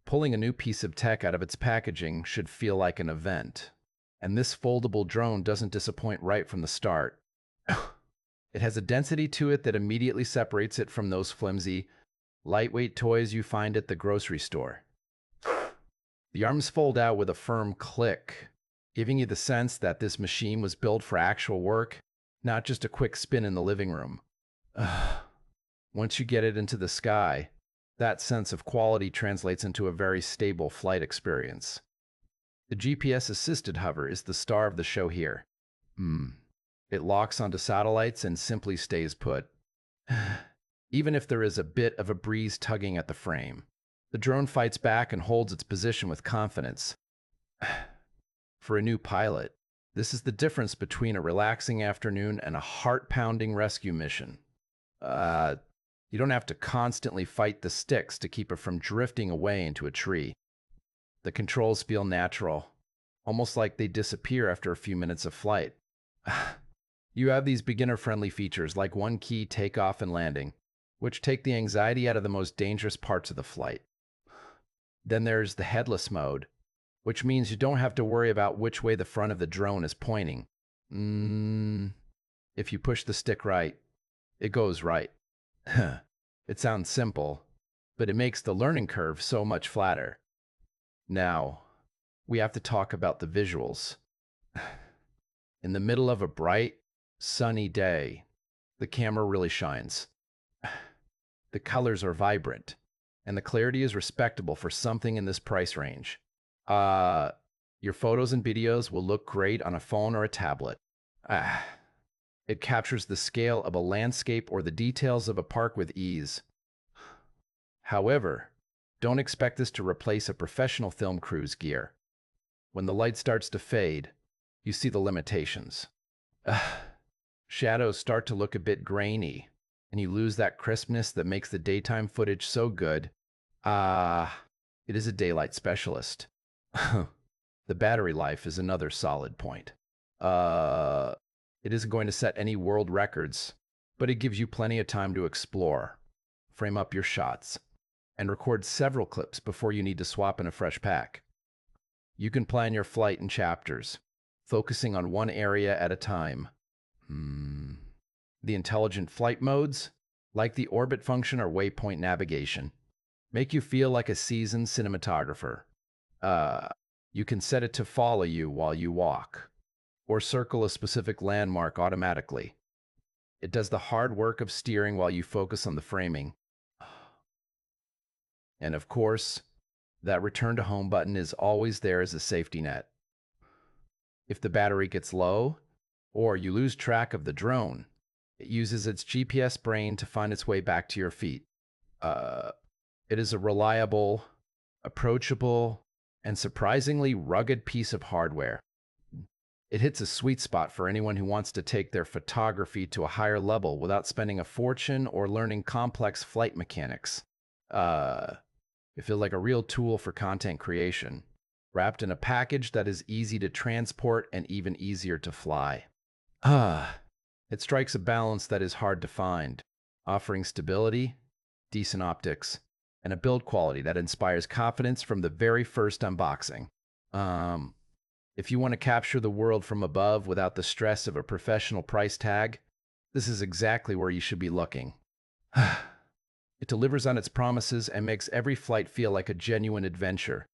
Pulling a new piece of tech out of its packaging should feel like an event. And this foldable drone doesn't disappoint right from the start. It has a density to it that immediately separates it from those flimsy, lightweight toys you find at the grocery store. The arms fold out with a firm click, giving you the sense that this machine was built for actual work, not just a quick spin in the living room. Once you get it into the sky, that sense of quality translates into a very stable flight experience. The GPS-assisted hover is the star of the show here. It locks onto satellites and simply stays put. Even if there is a bit of a breeze tugging at the frame, the drone fights back and holds its position with confidence. For a new pilot, this is the difference between a relaxing afternoon and a heart-pounding rescue mission. You don't have to constantly fight the sticks to keep it from drifting away into a tree. The controls feel natural, almost like they disappear after a few minutes of flight. You have these beginner-friendly features like one-key takeoff and landing, which take the anxiety out of the most dangerous parts of the flight. Then there's the headless mode, which means you don't have to worry about which way the front of the drone is pointing. If you push the stick right, it goes right. It sounds simple, but it makes the learning curve so much flatter. Now, we have to talk about the visuals. In the middle of a bright, sunny day, the camera really shines. The colors are vibrant, and the clarity is respectable for something in this price range. Your photos and videos will look great on a phone or a tablet. It captures the scale of a landscape or the details of a park with ease. However, don't expect this to replace a professional film crew's gear. When the light starts to fade, you see the limitations. Shadows start to look a bit grainy, and you lose that crispness that makes the daytime footage so good. It is a daylight specialist. The battery life is another solid point. It isn't going to set any world records, but it gives you plenty of time to explore, frame up your shots, and record several clips before you need to swap in a fresh pack. You can plan your flight in chapters, focusing on one area at a time. The intelligent flight modes, like the orbit function or waypoint navigation, make you feel like a seasoned cinematographer. You can set it to follow you while you walk, or circle a specific landmark automatically. It does the hard work of steering while you focus on the framing. And of course, that return to home button is always there as a safety net. If the battery gets low, or you lose track of the drone, it uses its GPS brain to find its way back to your feet. It is a reliable, approachable, and surprisingly rugged piece of hardware. It hits a sweet spot for anyone who wants to take their photography to a higher level without spending a fortune or learning complex flight mechanics. It feels like a real tool for content creation, wrapped in a package that is easy to transport and even easier to fly. It strikes a balance that is hard to find, offering stability, decent optics, and a build quality that inspires confidence from the very first unboxing. If you want to capture the world from above without the stress of a professional price tag, this is exactly where you should be looking. It delivers on its promises and makes every flight feel like a genuine adventure.